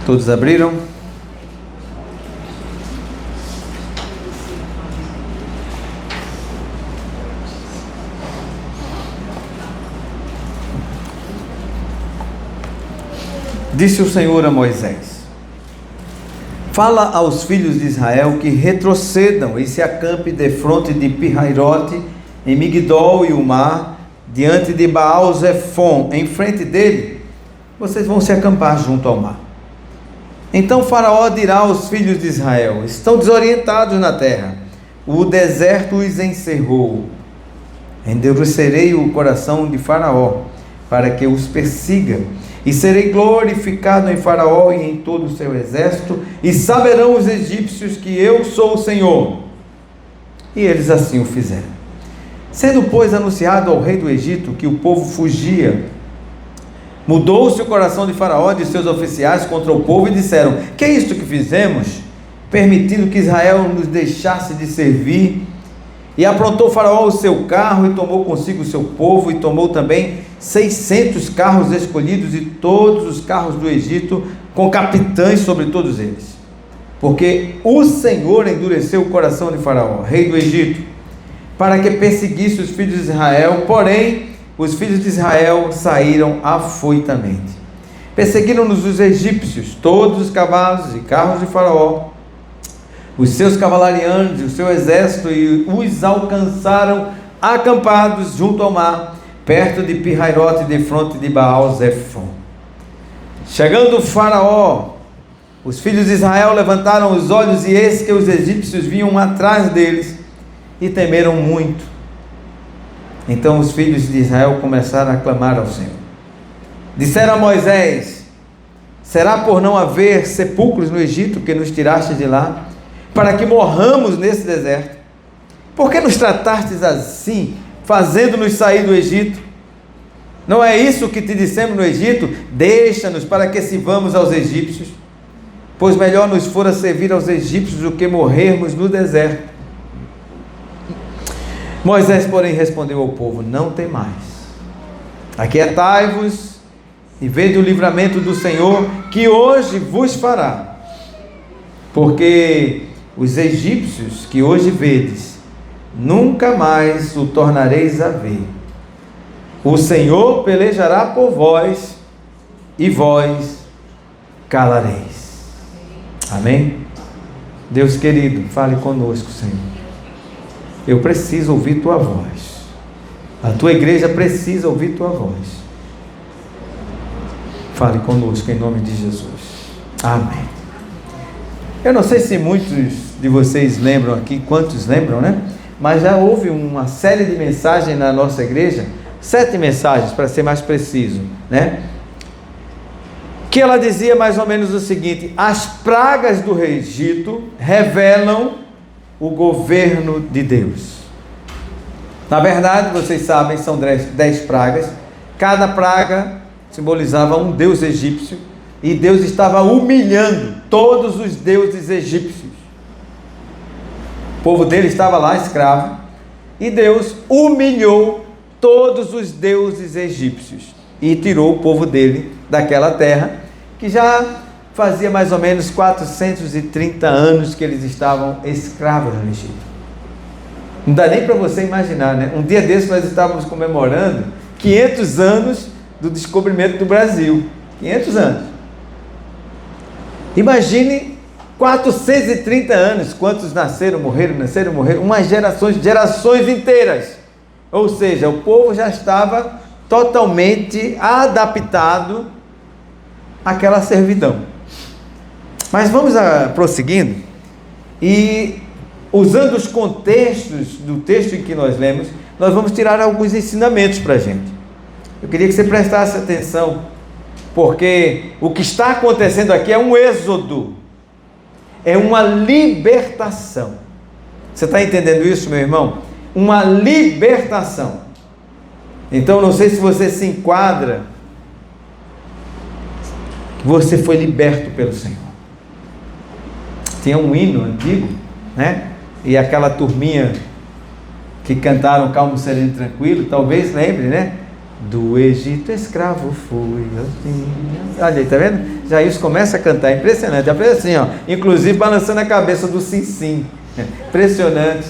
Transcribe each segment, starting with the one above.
Todos abriram? Disse o Senhor a Moisés: fala aos filhos de Israel que retrocedam e se acampem defronte de Pi-Hairote, em Migdol e o mar, diante de Baal-Zephon, em frente dele. Vocês vão se acampar junto ao mar. Então Faraó dirá aos filhos de Israel: estão desorientados na terra, o deserto os encerrou. Endurecerei o coração de Faraó, para que os persiga, e serei glorificado em Faraó e em todo o seu exército, e saberão os egípcios que eu sou o Senhor. E eles assim o fizeram. Sendo, pois, anunciado ao rei do Egito que o povo fugia, mudou-se o coração de Faraó e de seus oficiais contra o povo, e disseram: que é isto que fizemos, permitindo que Israel nos deixasse de servir? E aprontou Faraó o seu carro, e tomou consigo o seu povo, e tomou também 600 carros escolhidos, e todos os carros do Egito, com capitães sobre todos eles. Porque o Senhor endureceu o coração de Faraó, rei do Egito, para que perseguisse os filhos de Israel. Porém, os filhos de Israel saíram afoitamente. Perseguiram-nos os egípcios, todos os cavalos e carros de Faraó, os seus cavalarianos e o seu exército, e os alcançaram acampados junto ao mar, perto de Pi-Hairote, de fronte de Baal-Zephon. Chegando Faraó, os filhos de Israel levantaram os olhos, e eis que os egípcios vinham atrás deles, e temeram muito. Então os filhos de Israel começaram a clamar ao Senhor. Disseram a Moisés: será por não haver sepulcros no Egito que nos tiraste de lá, para que morramos nesse deserto? Por que nos tratastes assim, fazendo-nos sair do Egito? Não é isso que te dissemos no Egito? Deixa-nos para que sirvamos aos egípcios, pois melhor nos fora servir aos egípcios do que morrermos no deserto. Moisés, porém, respondeu ao povo: não temais, aquietai-vos e vede o livramento do Senhor, que hoje vos fará. Porque os egípcios que hoje vedes, nunca mais o tornareis a ver. O Senhor pelejará por vós, e vós calareis. Amém? Deus querido, fale conosco, Senhor. Eu preciso ouvir tua voz. A tua igreja precisa ouvir tua voz. Fale conosco em nome de Jesus. Amém. Eu não sei se muitos de vocês lembram aqui, quantos lembram, né? Mas já houve uma série de mensagens na nossa igreja, 7 mensagens para ser mais preciso, né? Que ela dizia mais ou menos o seguinte: as pragas do Egito revelam o governo de Deus. Na verdade, vocês sabem, são 10 pragas. Cada praga simbolizava um deus egípcio, e Deus estava humilhando todos os deuses egípcios. O povo dele estava lá escravo, e Deus humilhou todos os deuses egípcios e tirou o povo dele daquela terra, que já fazia mais ou menos 430 anos que eles estavam escravos no Egito. Não dá nem para você imaginar, né? Um dia desses nós estávamos comemorando 500 anos do descobrimento do Brasil. 500 anos. Imagine 430 anos, quantos nasceram, morreram, umas gerações inteiras. Ou seja, o povo já estava totalmente adaptado àquela servidão. Mas vamos prosseguindo, e usando os contextos do texto em que nós lemos, nós vamos tirar alguns ensinamentos para a gente. Eu queria que você prestasse atenção, porque o que está acontecendo aqui é um êxodo, é uma libertação. Você está entendendo isso, meu irmão? Uma libertação. Então, não sei se você se enquadra, você foi liberto pelo Senhor. Tinha um hino antigo, né? E aquela turminha que cantaram Calmo, Sereno e Tranquilo, talvez lembre, né? Do Egito escravo fui. Olha aí, tá vendo? Já isso começa a cantar, é impressionante. Já fez assim, ó, inclusive balançando a cabeça do sim. Impressionante.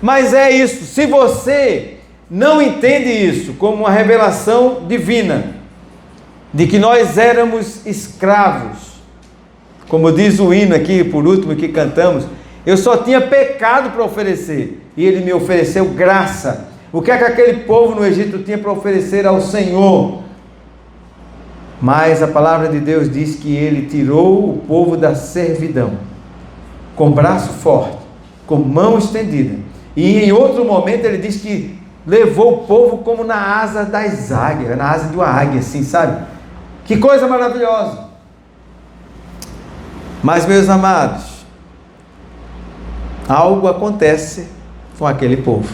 Mas é isso, se você não entende isso como uma revelação divina, de que nós éramos escravos, como diz o hino aqui, por último, que cantamos, eu só tinha pecado para oferecer, e ele me ofereceu graça. O que é que aquele povo no Egito tinha para oferecer ao Senhor? Mas a palavra de Deus diz que ele tirou o povo da servidão, com braço forte, com mão estendida, e em outro momento ele diz que levou o povo como na asa das águias, na asa de uma águia, assim, sabe? Que coisa maravilhosa! Mas, meus amados, algo acontece com aquele povo,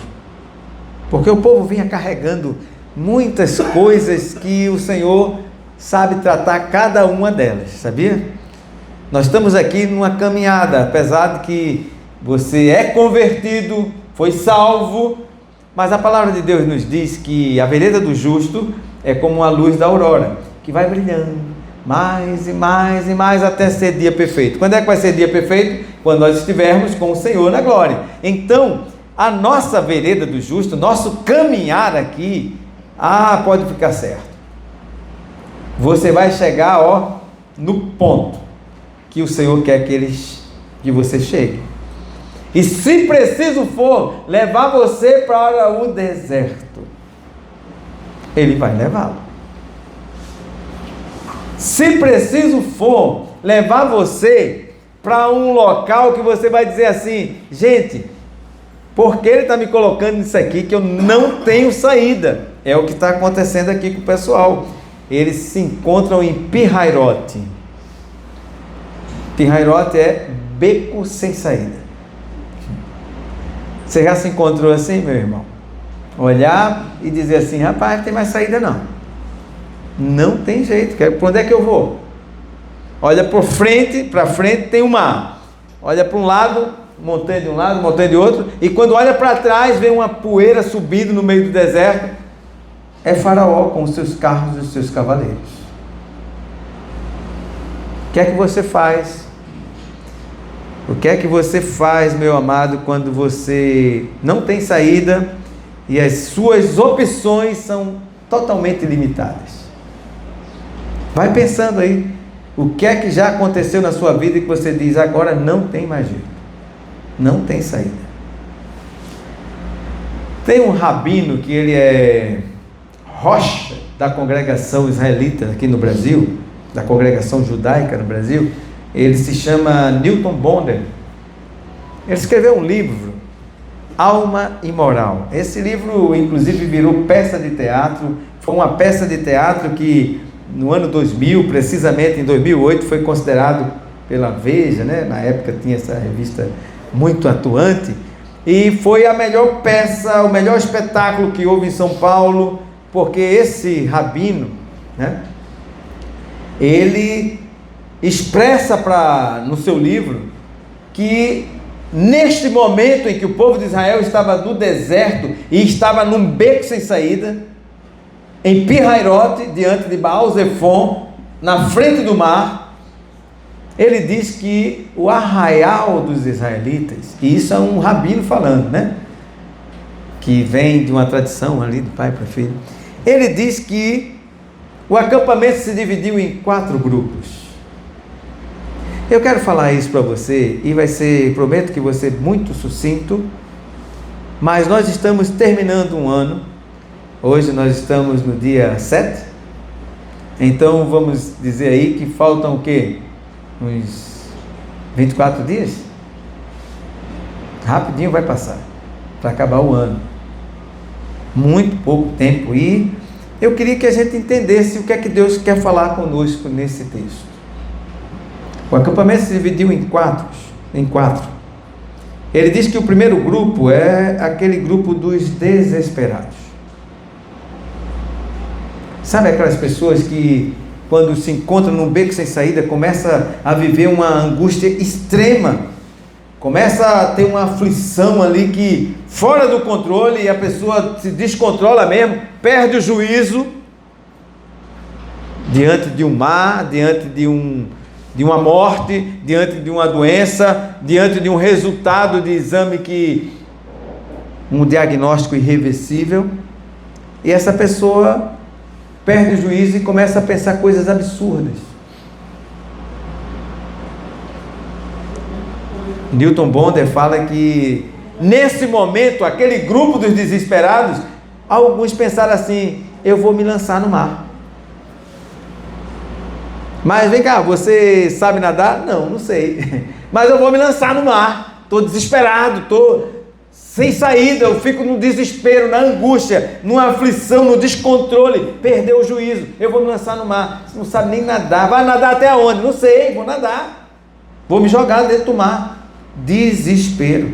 porque o povo vinha carregando muitas coisas que o Senhor sabe tratar cada uma delas, sabia? Nós estamos aqui numa caminhada, apesar de que você é convertido, foi salvo, mas a palavra de Deus nos diz que a vereda do justo é como a luz da aurora, que vai brilhando mais e mais e mais até ser dia perfeito. Quando é que vai ser dia perfeito? Quando nós estivermos com o Senhor na glória. Então, a nossa vereda do justo, nosso caminhar aqui, pode ficar certo. Você vai chegar, no ponto que o Senhor quer que você chegue. E se preciso for levar você para o deserto, Ele vai levá-lo. Se preciso for levar você para um local que você vai dizer assim, gente, por que ele está me colocando nisso aqui que eu não tenho saída? É o que está acontecendo aqui com o pessoal. Eles se encontram em Pi-Hairote. Pi-Hairote é beco sem saída. Você já se encontrou assim, meu irmão? Olhar e dizer assim, rapaz, não tem mais saída não. Não tem jeito. Para onde é que eu vou? Olha para frente tem o mar. Olha para um lado, montanha de um lado, montanha de outro. E quando olha para trás, vem uma poeira subindo no meio do deserto. É Faraó com os seus carros e os seus cavaleiros. O que é que você faz? O que é que você faz, meu amado, quando você não tem saída e as suas opções são totalmente limitadas? Vai pensando aí, o que é que já aconteceu na sua vida que você diz, agora não tem mais jeito, não tem saída. Tem um rabino que ele é rocha da congregação israelita aqui no Brasil, da congregação judaica no Brasil, ele se chama Newton Bonder. Ele escreveu um livro, Alma Imoral. Esse livro, inclusive, virou peça de teatro. Foi uma peça de teatro que, no ano 2000, precisamente em 2008, foi considerado pela Veja, né? Na época tinha essa revista muito atuante, e foi a melhor peça, o melhor espetáculo que houve em São Paulo, porque esse rabino, né? Ele expressa no seu livro que neste momento em que o povo de Israel estava no deserto e estava num beco sem saída, em Pi-Hairote, diante de Baal-Zephon, na frente do mar, ele diz que o arraial dos israelitas, e isso é um rabino falando, né? Que vem de uma tradição ali do pai para filho. Ele diz que o acampamento se dividiu em 4 grupos. Eu quero falar isso para você e vai ser, prometo que vai ser muito sucinto, mas nós estamos terminando um ano. Hoje nós estamos no dia 7, então vamos dizer aí que faltam o quê? Uns 24 dias? Rapidinho vai passar, para acabar o ano. Muito pouco tempo, e eu queria que a gente entendesse o que é que Deus quer falar conosco nesse texto. O acampamento se dividiu em quatro. Ele diz que o primeiro grupo é aquele grupo dos desesperados. Sabe aquelas pessoas que, quando se encontram num beco sem saída, começam a viver uma angústia extrema, começa a ter uma aflição ali que fora do controle, e a pessoa se descontrola mesmo, perde o juízo diante de um mar, diante de uma morte, diante de uma doença, diante de um resultado de exame um diagnóstico irreversível, e essa pessoa perde o juízo e começa a pensar coisas absurdas. Newton Bonder fala que nesse momento, aquele grupo dos desesperados, alguns pensaram assim: eu vou me lançar no mar. Mas vem cá, você sabe nadar? Não sei. Mas eu vou me lançar no mar. Estou desesperado, estou sem saída, eu fico no desespero, na angústia, numa aflição, no descontrole, perdeu o juízo. Eu vou me lançar no mar. Você não sabe nem nadar. Vai nadar até onde? Não sei, vou nadar. Vou me jogar dentro do mar. Desespero.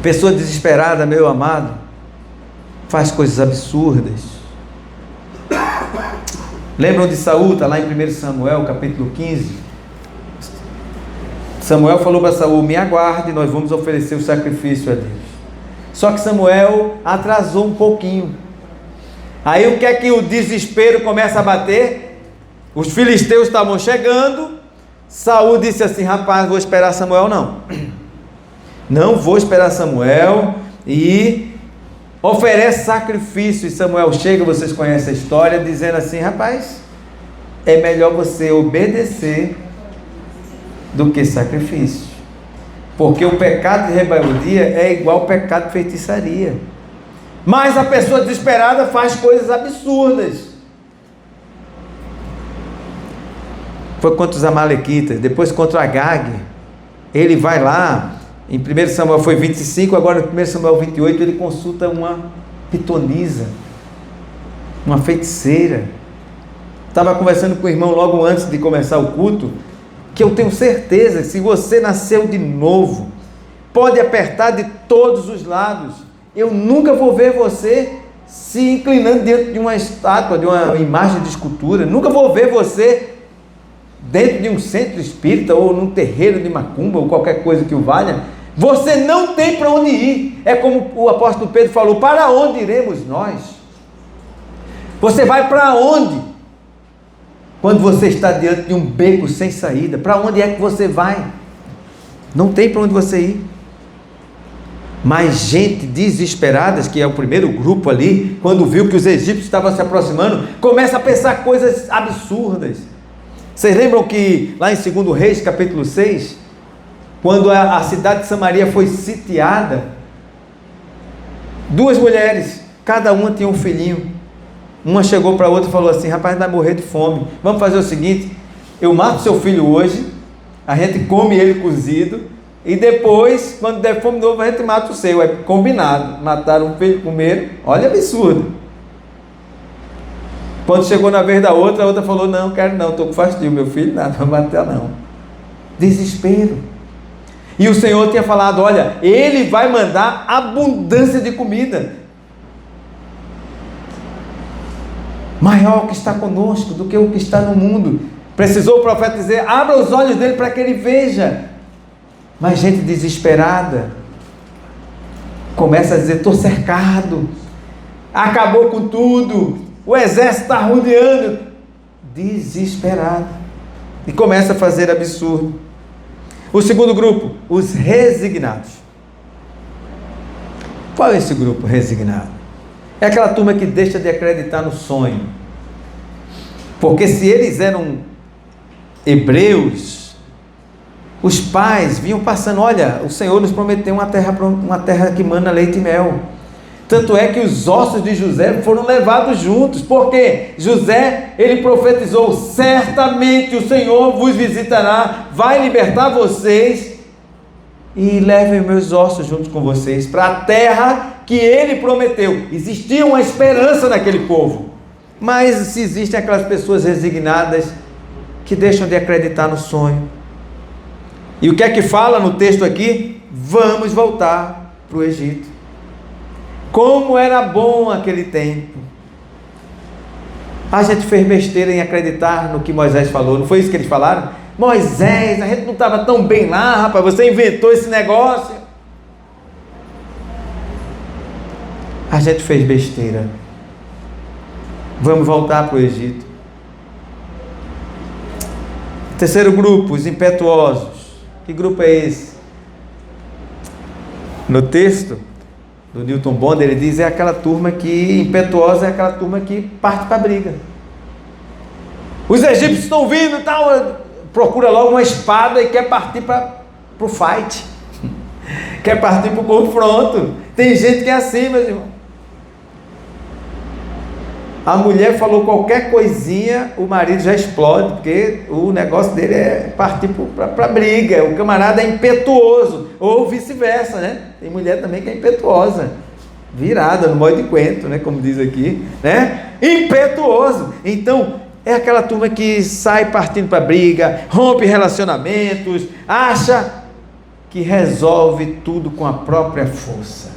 Pessoa desesperada, meu amado, faz coisas absurdas. Lembram de Saul? Está lá em 1 Samuel, capítulo 15. Samuel falou para Saul: me aguarde, nós vamos oferecer o sacrifício a Deus. Só que Samuel atrasou um pouquinho. Aí o que é que o desespero começa a bater? Os filisteus estavam chegando. Saul disse assim: rapaz, vou esperar Samuel não. Não vou esperar Samuel. E oferece sacrifício. E Samuel chega, vocês conhecem a história, dizendo assim: rapaz, é melhor você obedecer do que sacrifício, porque o pecado de rebeldia é igual ao pecado de feitiçaria. Mas a pessoa desesperada faz coisas absurdas. Foi contra os amalequitas, depois contra Agag. Ele vai lá, em 1 Samuel foi 25, agora em 1 Samuel 28, ele consulta uma pitonisa, uma feiticeira. Estava conversando com o irmão logo antes de começar o culto, que eu tenho certeza, se você nasceu de novo, pode apertar de todos os lados, eu nunca vou ver você se inclinando diante de uma estátua, de uma imagem de escultura, nunca vou ver você dentro de um centro espírita, ou num terreiro de macumba, ou qualquer coisa que o valha. Você não tem para onde ir. É como o apóstolo Pedro falou: para onde iremos nós? Você vai para onde? Quando você está diante de um beco sem saída, para onde é que você vai? Não tem para onde você ir. Mas gente desesperada, que é o primeiro grupo ali, quando viu que os egípcios estavam se aproximando, começa a pensar coisas absurdas. Vocês lembram que lá em 2 Reis, capítulo 6, quando a cidade de Samaria foi sitiada, 2 mulheres, cada uma tinha um filhinho. Uma chegou para a outra e falou assim: rapaz, vai morrer de fome, vamos fazer o seguinte, eu mato seu filho hoje, a gente come ele cozido, e depois, quando der fome de novo, a gente mata o seu. É combinado. Mataram um filho, comeram. Olha, absurdo. Quando chegou na vez da outra, a outra falou: não, quero não, estou com fastio, meu filho, nada, não vai matar não. Desespero. E o Senhor tinha falado: olha, Ele vai mandar abundância de comida. Maior o que está conosco do que o que está no mundo. Precisou o profeta dizer: abra os olhos dele para que ele veja. Mas gente desesperada começa a dizer: estou cercado, acabou com tudo, o exército está rodeando. Desesperado. E começa a fazer absurdo. O segundo grupo, os resignados. Qual é esse grupo resignado? É aquela turma que deixa de acreditar no sonho. Porque se eles eram hebreus, os pais vinham passando: olha, o Senhor nos prometeu uma terra que mana leite e mel. Tanto é que os ossos de José foram levados juntos, porque José, ele profetizou: certamente o Senhor vos visitará, vai libertar vocês, e levem meus ossos junto com vocês para a terra que ele prometeu. Existia uma esperança naquele povo. Mas se existem aquelas pessoas resignadas que deixam de acreditar no sonho. E o que é que fala no texto aqui? Vamos voltar para o Egito. Como era bom aquele tempo. A gente fez besteira em acreditar no que Moisés falou. Não foi isso que eles falaram? Moisés, a gente não estava tão bem lá, rapaz, você inventou esse negócio. A gente fez besteira. Vamos voltar para o Egito. Terceiro grupo, os impetuosos. Que grupo é esse? No texto do Newton Bond, ele diz, é aquela turma que, impetuosa, é aquela turma que parte para a briga. Os egípcios estão vindo e tal, procura logo uma espada e quer partir para o fight. Quer partir para o confronto. Tem gente que é assim, meus irmãos. A mulher falou qualquer coisinha, o marido já explode, porque o negócio dele é partir para a briga. O camarada é impetuoso, ou vice-versa, né? Tem mulher também que é impetuosa, virada no modo de quento, né? Como diz aqui, né? Impetuoso. Então, é aquela turma que sai partindo para a briga, rompe relacionamentos, acha que resolve tudo com a própria força.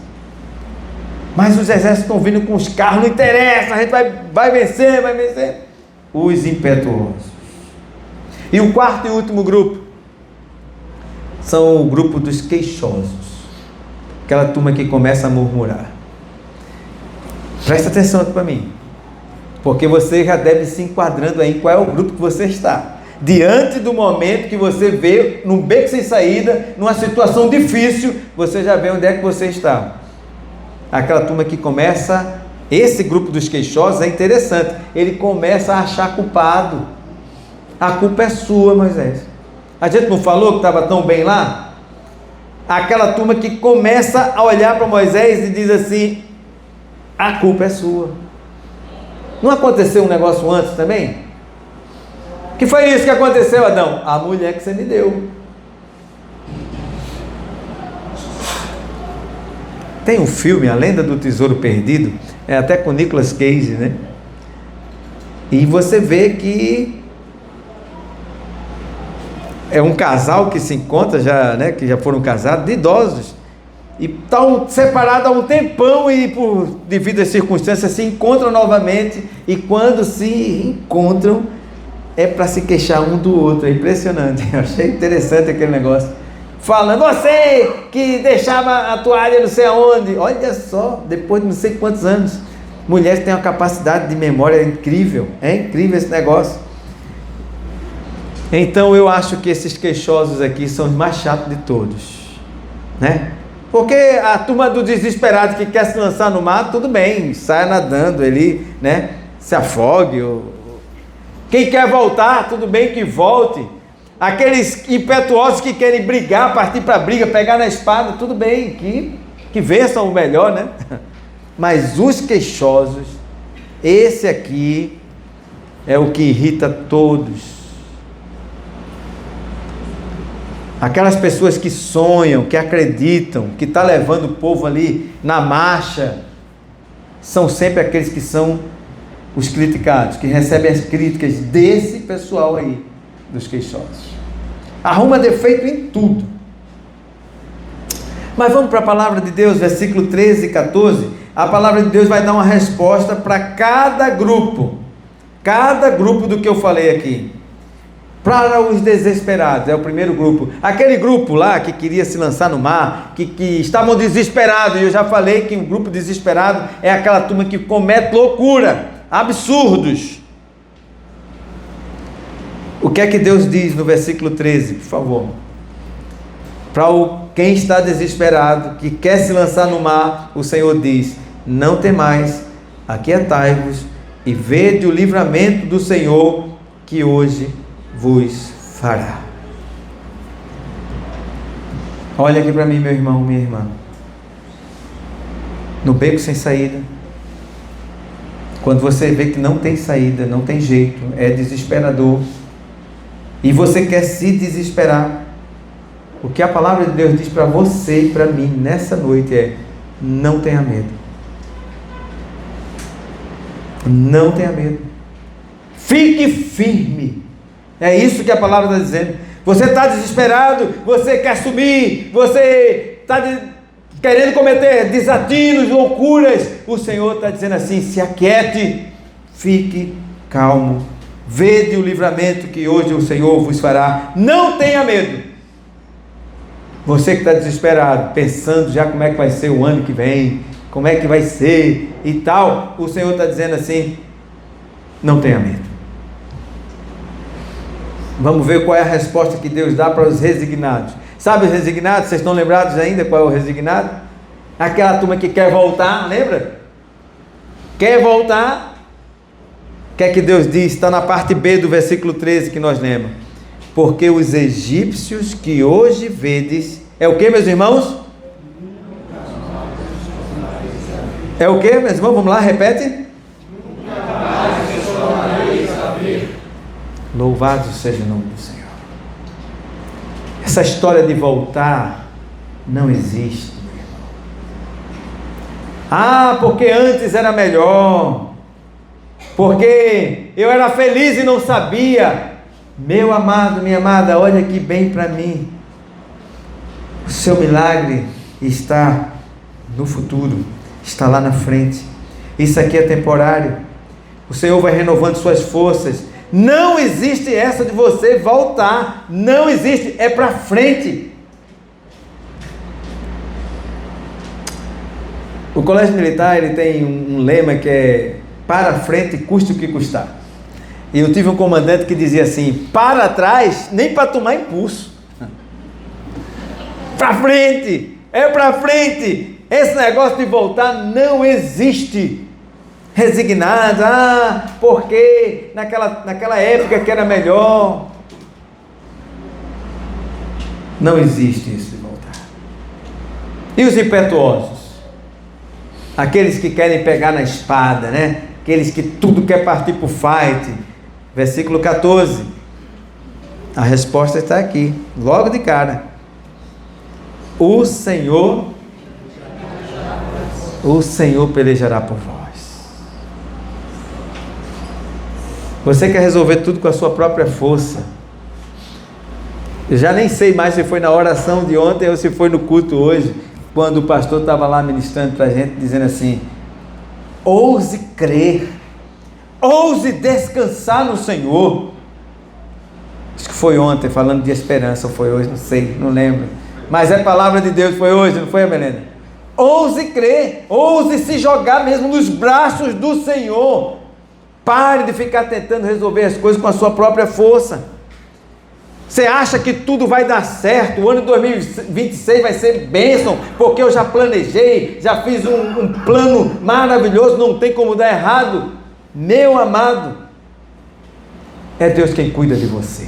Mas os exércitos estão vindo com os carros, não interessa, a gente vai vencer, vai vencer. Os impetuosos. E o quarto e último grupo são o grupo dos queixosos. Aquela turma que começa a murmurar. Presta atenção aqui para mim, porque você já deve se enquadrando aí em qual é o grupo que você está. Diante do momento que você vê num beco sem saída, numa situação difícil, você já vê onde é que você está. Aquela turma que começa, esse grupo dos queixosos é interessante, ele começa a achar culpado. A culpa é sua, Moisés. A gente não falou que estava tão bem lá? Aquela turma que começa a olhar para Moisés e diz assim, a culpa é sua. Não aconteceu um negócio antes também? Que foi isso que aconteceu, Adão? A mulher que você me deu. Tem um filme, A Lenda do Tesouro Perdido, é até com Nicolas Cage, né? E você vê que é um casal que se encontra já, né? Que já foram casados, de idosos, e estão separados há um tempão e devido às circunstâncias se encontram novamente, e quando se encontram é para se queixar um do outro. É impressionante. Eu achei interessante aquele negócio. Falando, você que deixava a toalha não sei aonde. Olha só, depois de não sei quantos anos. Mulheres têm uma capacidade de memória incrível. É incrível esse negócio. Então eu acho que esses queixosos aqui são os mais chatos de todos, né? Porque a turma do desesperado que quer se lançar no mar, tudo bem, saia nadando ali, né? Se afogue. Quem quer voltar, tudo bem que volte. Aqueles impetuosos que querem brigar, partir para a briga, pegar na espada, tudo bem, que vençam o melhor, né? Mas os queixosos, esse aqui é o que irrita todos. Aquelas pessoas que sonham, que acreditam, que está levando o povo ali na marcha, são sempre aqueles que são os criticados, que recebem as críticas desse pessoal aí, dos queixosos. Arruma defeito em tudo. Mas vamos para a palavra de Deus, versículo 13 e 14. A palavra de Deus vai dar uma resposta para cada grupo do que eu falei aqui. Para os desesperados, é o primeiro grupo. Aquele grupo lá que queria se lançar no mar, que estavam desesperados, e eu já falei que um grupo desesperado é aquela turma que comete loucura, absurdos. O que é que Deus diz no versículo 13, por favor? Para quem está desesperado, que quer se lançar no mar, o Senhor diz, não temais, aquietai-vos e vede o livramento do Senhor que hoje vos fará. Olha aqui para mim, meu irmão, minha irmã. No beco sem saída, quando você vê que não tem saída, não tem jeito, é desesperador, e você quer se desesperar, o que a palavra de Deus diz para você e para mim nessa noite é: não tenha medo. Não tenha medo. Fique firme. É isso que a palavra está dizendo. Você está desesperado, você quer sumir, você está querendo cometer desatinos, loucuras. O Senhor está dizendo assim: se aquiete, fique calmo, Vede o livramento que hoje o Senhor vos fará. Não tenha medo. Você que está desesperado, pensando já como é que vai ser o ano que vem, como é que vai ser e tal, o Senhor está dizendo assim: não tenha medo. Vamos ver qual é a resposta que Deus dá para os resignados. Sabe os resignados? Vocês estão lembrados ainda qual é o resignado? Aquela turma que quer voltar, lembra? Quer voltar? O que é que Deus diz? Está na parte B do versículo 13 que nós lemos. Porque os egípcios que hoje vedes, é o que, meus irmãos? É o que, meus irmãos? Vamos lá, repete. Louvado seja o nome do Senhor. Essa história de voltar não existe, meu irmão. Ah, porque antes era melhor, porque eu era feliz e não sabia. Meu amado, minha amada, olha aqui bem para mim. O seu milagre está no futuro, está lá na frente. Isso aqui é temporário. O Senhor vai renovando suas forças. Não existe essa de você voltar. Não existe, é para frente. O colégio militar, ele tem um lema que é: para frente, custe o que custar. E eu tive um comandante que dizia assim: para trás, nem para tomar impulso. Para frente, é para frente. Esse negócio de voltar não existe. Resignado, porque naquela época que era melhor. Não existe isso de voltar. E os impetuosos? Aqueles que querem pegar na espada, né? Aqueles que tudo quer partir para o fight. Versículo 14. A resposta está aqui, logo de cara. O Senhor pelejará por vós. Você quer resolver tudo com a sua própria força. Eu já nem sei mais se foi na oração de ontem ou se foi no culto hoje, quando o pastor estava lá ministrando para a gente, dizendo assim: ouse crer, ouse descansar no Senhor. Acho que foi ontem, falando de esperança, ou foi hoje, não sei, não lembro. Mas é palavra de Deus, foi hoje, não foi, Melena? Ouse crer, ouse se jogar mesmo nos braços do Senhor. Pare de ficar tentando resolver as coisas com a sua própria força. Você acha que tudo vai dar certo? O ano de 2026 vai ser bênção, porque eu já planejei, já fiz um plano maravilhoso, não tem como dar errado. Meu amado, é Deus quem cuida de você.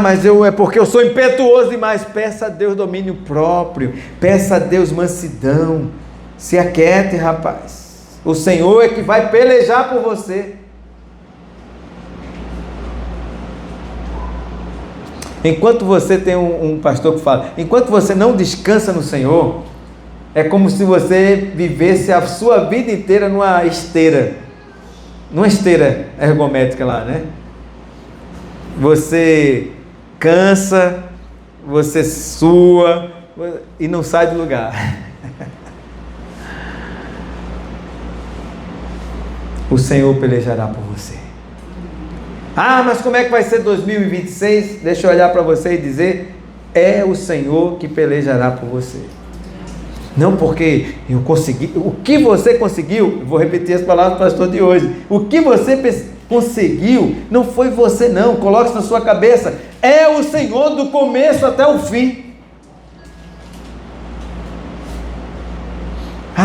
Mas é porque eu sou impetuoso demais. Peça a Deus domínio próprio, peça a Deus mansidão. Se aquiete, rapaz. O Senhor é que vai pelejar por você. Enquanto você tem um pastor que fala, enquanto você não descansa no Senhor, é como se você vivesse a sua vida inteira numa esteira ergométrica lá, né? Você cansa, você sua e não sai do lugar. O Senhor pelejará por você. Mas como é que vai ser 2026? Deixa eu olhar para você e dizer: é o Senhor que pelejará por você. Não porque eu consegui. O que você conseguiu, eu vou repetir as palavras do pastor de hoje. O que você conseguiu não foi você não. Coloque isso na sua cabeça. É o Senhor do começo até o fim.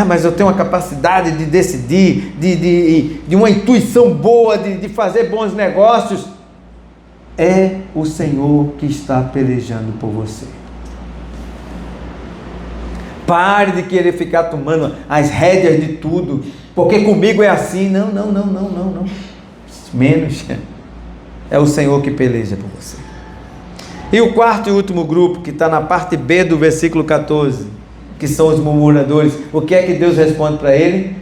Mas eu tenho uma capacidade de decidir, de uma intuição boa, de fazer bons negócios. É o Senhor que está pelejando por você. Pare de querer ficar tomando as rédeas de tudo, porque comigo é assim. Não. Menos. É o Senhor que peleja por você. E o quarto e último grupo, que está na parte B do versículo 14, que são os murmuradores. O que é que Deus responde para ele?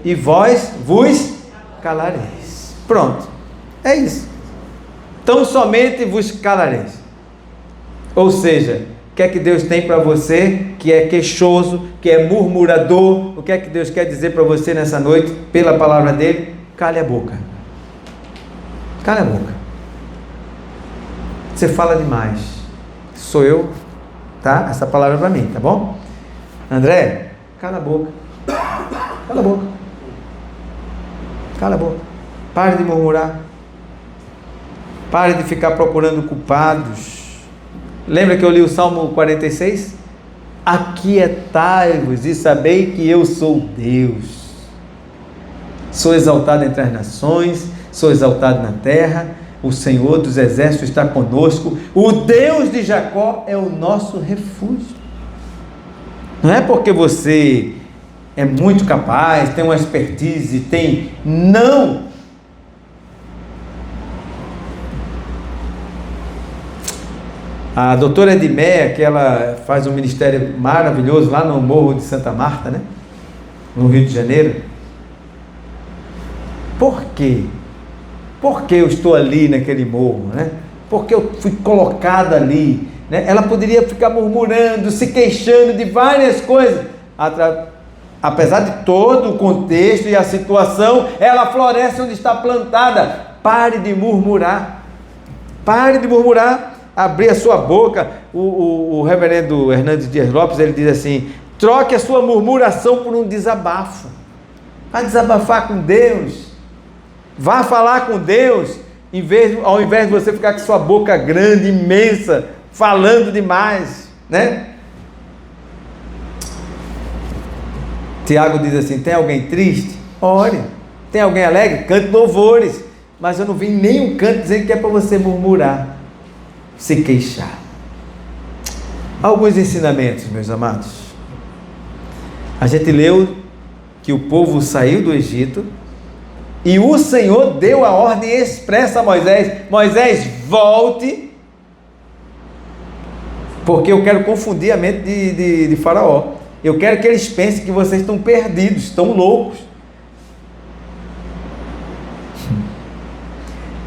E vós vos calareis. Pronto, é isso. Tão somente vos calareis. Ou seja, O que é que Deus tem para você que é queixoso, que é murmurador? O que é que Deus quer dizer para você nessa noite, pela palavra dele? Cale a boca. Cale a boca. Você fala demais. Sou eu, tá? Essa palavra é para mim, tá bom? André, cala a boca. Cala a boca. Cala a boca. Pare de murmurar. Pare de ficar procurando culpados. Lembra que eu li o Salmo 46? Aquietai-vos e sabei que eu sou Deus. Sou exaltado entre as nações, sou exaltado na terra. O Senhor dos exércitos está conosco. O Deus de Jacó é o nosso refúgio. Não é porque você é muito capaz, tem uma expertise, tem... Não! A doutora Edmeia, que ela faz um ministério maravilhoso lá no Morro de Santa Marta, né? No Rio de Janeiro. Por quê? Porque eu estou ali naquele morro, né? Porque eu fui colocada ali, né? Ela poderia ficar murmurando, se queixando de várias coisas. Apesar de todo o contexto e a situação, ela floresce onde está plantada. Pare de murmurar. Pare de murmurar. Abrir a sua boca. O reverendo Hernandes Dias Lopes, ele diz assim: troque a sua murmuração por um desabafo. Vá desabafar com Deus. Vá falar com Deus, ao invés de você ficar com sua boca grande, imensa, falando demais, né? Tiago diz assim: tem alguém triste? Ore. Tem alguém alegre? Cante louvores. Mas eu não vi nenhum canto dizendo que é para você murmurar, se queixar. Alguns ensinamentos, meus amados. A gente leu que o povo saiu do Egito e o Senhor deu a ordem expressa a Moisés: Moisés, volte, porque eu quero confundir a mente de Faraó. Eu quero que eles pensem que vocês estão perdidos, estão loucos.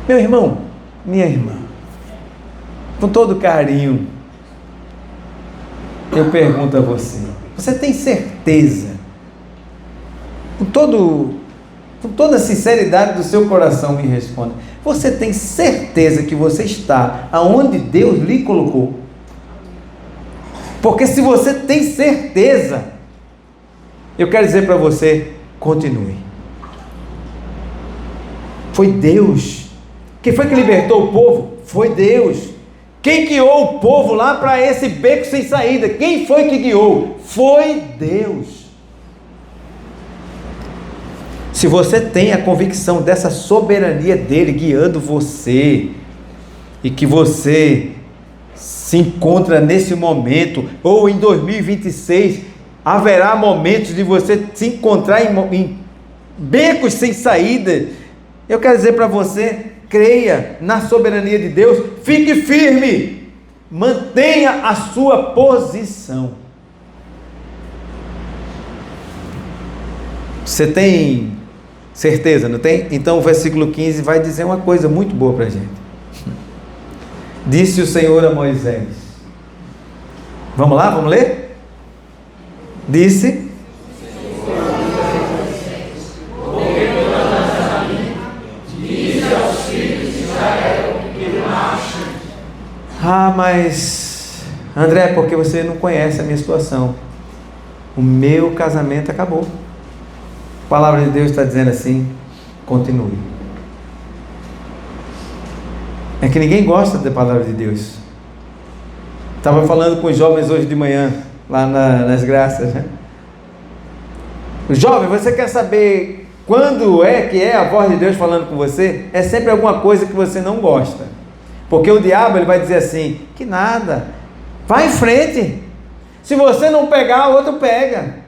Meu irmão, minha irmã, com todo carinho, eu pergunto a você: você tem certeza, com toda a sinceridade do seu coração, me responda, você tem certeza que você está aonde Deus lhe colocou? Porque se você tem certeza, eu quero dizer para você: continue. Foi Deus. Quem foi que libertou o povo? Foi Deus. Quem guiou o povo lá para esse beco sem saída? Quem foi que guiou? Foi Deus. Se você tem a convicção dessa soberania dele guiando você, e que você se encontra nesse momento, ou em 2026, haverá momentos de você se encontrar em becos sem saída, eu quero dizer para você: creia na soberania de Deus, fique firme, mantenha a sua posição. Você tem certeza, não tem? Então o versículo 15 vai dizer uma coisa muito boa para a gente. Disse o Senhor a Moisés. Vamos lá, vamos ler? Disse: mas André, porque você não conhece a minha situação. O meu casamento acabou. A palavra de Deus está dizendo assim: continue. É que ninguém gosta da palavra de Deus. Estava falando com os jovens hoje de manhã, lá nas graças, né? Jovem, você quer saber quando é que é a voz de Deus falando com você? É sempre alguma coisa que você não gosta. Porque o diabo, ele vai dizer assim: que nada, vai em frente. Se você não pegar, o outro pega.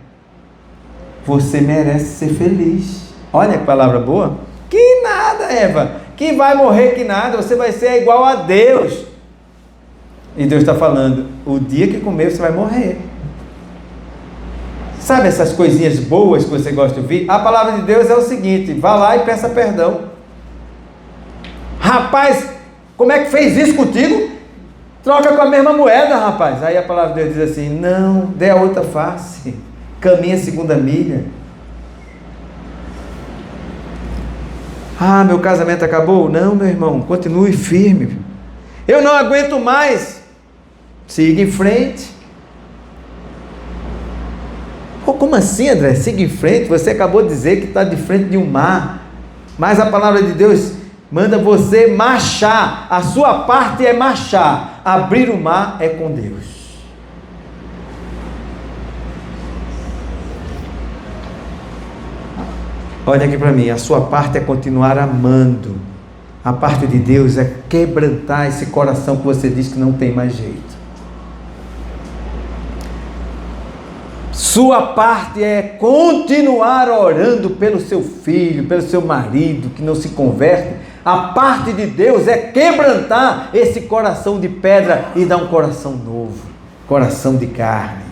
Você merece ser feliz. Olha que palavra boa. Que nada, Eva. Que vai morrer, que nada. Você vai ser igual a Deus. E Deus está falando: o dia que comer, você vai morrer. Sabe essas coisinhas boas que você gosta de ouvir? A palavra de Deus é o seguinte: vá lá e peça perdão. Rapaz, como é que fez isso contigo? Troca com a mesma moeda, rapaz. Aí a palavra de Deus diz assim: não, dê a outra face, caminha a segunda milha. Ah, meu casamento acabou? Não, meu irmão, continue firme. Eu não aguento mais. Siga em frente. Oh, como assim, André? Siga em frente. Você acabou de dizer que está de frente de um mar. Mas a palavra de Deus manda você marchar. A sua parte é marchar. Abrir o mar é com Deus. Olha aqui para mim. A sua parte é continuar amando. A parte de Deus é quebrantar esse coração que você diz que não tem mais jeito. Sua parte é continuar orando pelo seu filho, pelo seu marido que não se converte. A parte de Deus é quebrantar esse coração de pedra e dar um coração novo, coração de carne.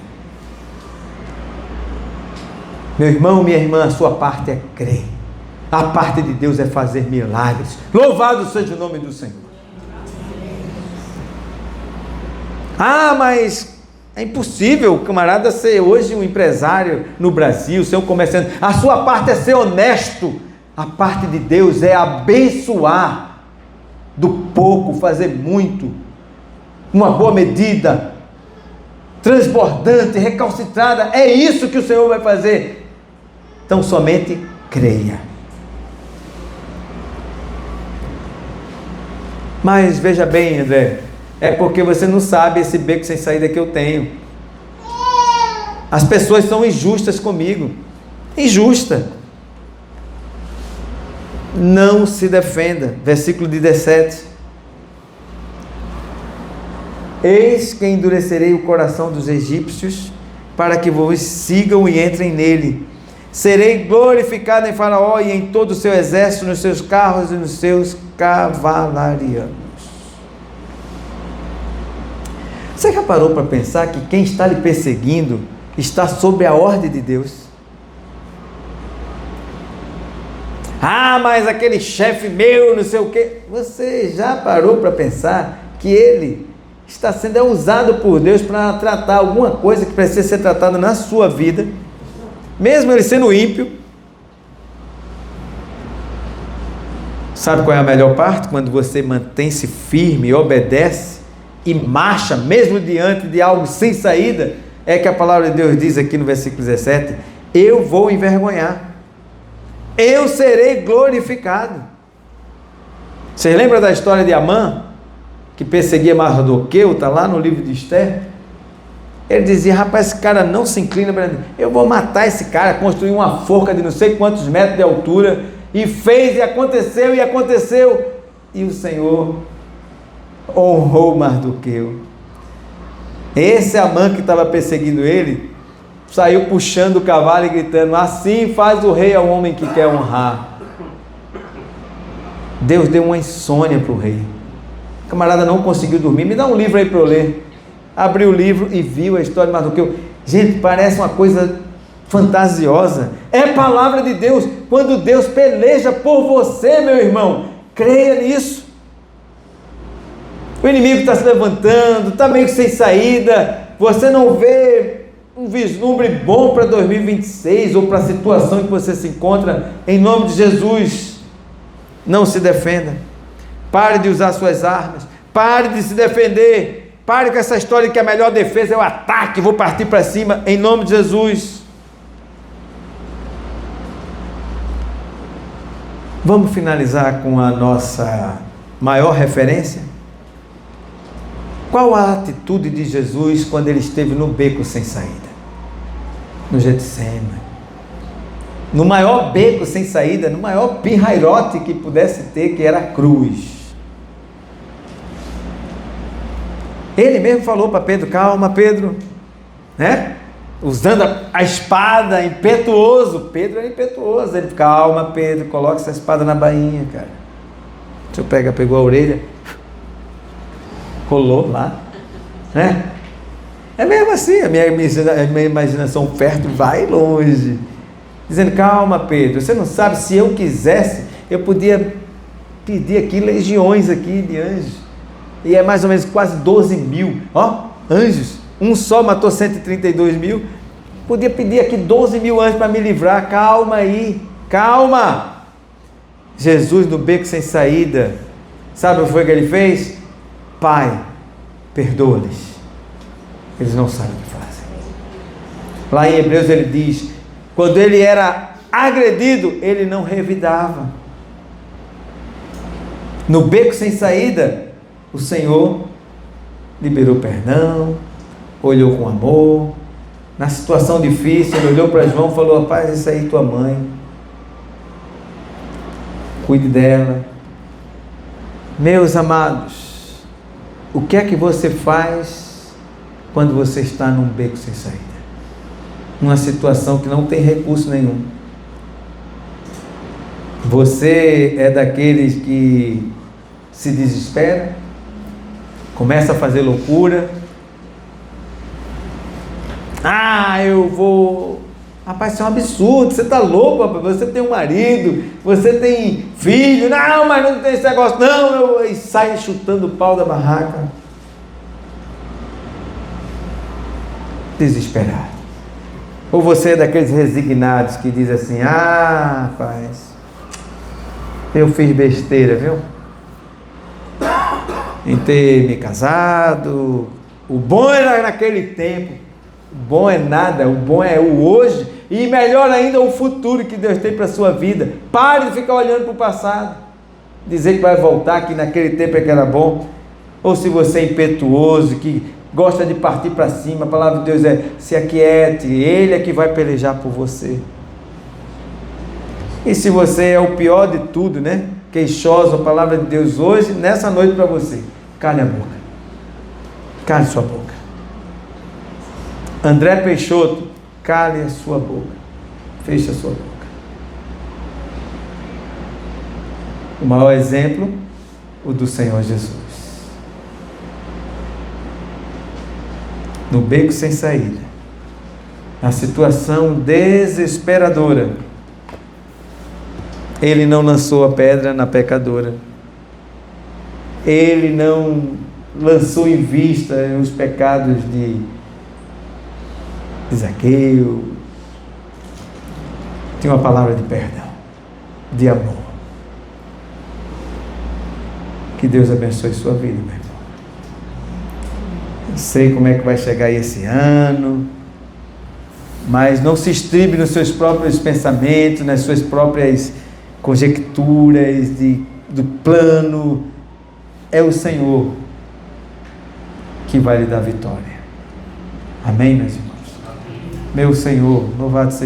Meu irmão, minha irmã, a sua parte é crer. A parte de Deus é fazer milagres. Louvado seja o nome do Senhor. Ah, mas é impossível o camarada ser hoje um empresário no Brasil, ser um comerciante. A sua parte é ser honesto. A parte de Deus é abençoar. Do pouco fazer muito. Uma boa medida. Transbordante, recalcitrada. É isso que o Senhor vai fazer. Então somente creia. Mas veja bem, André, é porque você não sabe esse beco sem saída que eu tenho. As pessoas são injustas comigo. Injusta. Não se defenda. Versículo 17. Eis que endurecerei o coração dos egípcios, para que vos sigam e entrem nele. Serei glorificado em Faraó e em todo o seu exército, nos seus carros e nos seus cavalarianos. Você já parou para pensar que quem está lhe perseguindo está sob a ordem de Deus? Ah, mas aquele chefe meu, não sei o quê. Você já parou para pensar que ele está sendo usado por Deus para tratar alguma coisa que precisa ser tratada na sua vida? Mesmo ele sendo ímpio. Sabe qual é a melhor parte? Quando você mantém-se firme, obedece e marcha, mesmo diante de algo sem saída, é que a palavra de Deus diz aqui no versículo 17: eu vou envergonhar, eu serei glorificado. Você lembra da história de Amã, que perseguia Mardoqueu? Está lá no livro de Esther. Ele dizia: rapaz, esse cara não se inclina para mim, eu vou matar esse cara. Construiu uma forca de não sei quantos metros de altura, e fez, e aconteceu, e o Senhor honrou Mardoqueu. Esse Amã que estava perseguindo ele, saiu puxando o cavalo e gritando: assim faz o rei ao homem que quer honrar. Deus deu uma insônia para o rei. O camarada não conseguiu dormir. Me dá um livro aí para eu ler. Abriu o livro e viu a história de Mardoqueu. Gente, parece uma coisa fantasiosa. É palavra de Deus. Quando Deus peleja por você, meu irmão, creia nisso. O inimigo está se levantando, está meio que sem saída. Você não vê um vislumbre bom para 2026 ou para a situação em que você se encontra. Em nome de Jesus, não se defenda. Pare de usar suas armas. Pare de se defender. Pare com essa história de que a melhor defesa é o ataque, vou partir para cima, em nome de Jesus. Vamos finalizar com a nossa maior referência? Qual a atitude de Jesus quando ele esteve no beco sem saída? No Getsemane. No maior beco sem saída, no maior pirrairote que pudesse ter, que era a cruz. Ele mesmo falou para Pedro: calma, Pedro, né? Usando a espada, impetuoso. Pedro era impetuoso. Ele: calma, Pedro, coloca essa espada na bainha, cara. Deixa eu pegou a orelha, rolou lá, né? É mesmo assim, a minha imaginação fértil vai longe, dizendo: calma, Pedro, você não sabe, se eu quisesse, eu podia pedir aqui legiões aqui de anjos. e é mais ou menos quase 12 mil, ó, anjos. Um só matou 132 mil. Podia pedir aqui 12 mil anjos para me livrar. Calma aí, calma. Jesus no beco sem saída, sabe o que foi que ele fez? Pai, perdoa-lhes, eles não sabem o que fazem. Lá em Hebreus ele diz, quando ele era agredido, ele não revidava. No beco sem saída, o Senhor liberou perdão, olhou com amor. Na situação difícil, ele olhou para João e falou: rapaz, isso aí tua mãe, cuide dela. Meus amados, o que é que você faz quando você está num beco sem saída? Numa situação que não tem recurso nenhum. Você é daqueles que se desespera, começa a fazer loucura. Eu vou... Rapaz, isso é um absurdo, você está louco, rapaz. Você tem um marido, você tem filho. Não, mas não tem esse negócio, não. E sai chutando o pau da barraca. Desesperado. Ou você é daqueles resignados que diz assim: rapaz, eu fiz besteira, viu? Em ter me casado. O bom era naquele tempo. O bom é nada, o bom é o hoje, e melhor ainda o futuro que Deus tem para a sua vida. Pare de ficar olhando para o passado, dizer que vai voltar, que naquele tempo é que era bom. Ou se você é impetuoso, que gosta de partir para cima, a palavra de Deus é: se aquiete, Ele é que vai pelejar por você. E se você é o pior de tudo, né? Queixoso, a palavra de Deus hoje, nessa noite para você: cale a boca, cale sua boca. André Peixoto, cale a sua boca, feche a sua boca. O maior exemplo, o do Senhor Jesus. No beco sem saída, na situação desesperadora, ele não lançou a pedra na pecadora, ele não lançou em vista os pecados de Zaqueu. Tinha uma palavra de perdão, de amor. Que Deus abençoe sua vida, meu irmão. Não sei como é que vai chegar esse ano, mas não se estribe nos seus próprios pensamentos, nas suas próprias conjecturas do plano. É o Senhor que vai lhe dar vitória. Amém, meus irmãos? Meu Senhor, louvado seja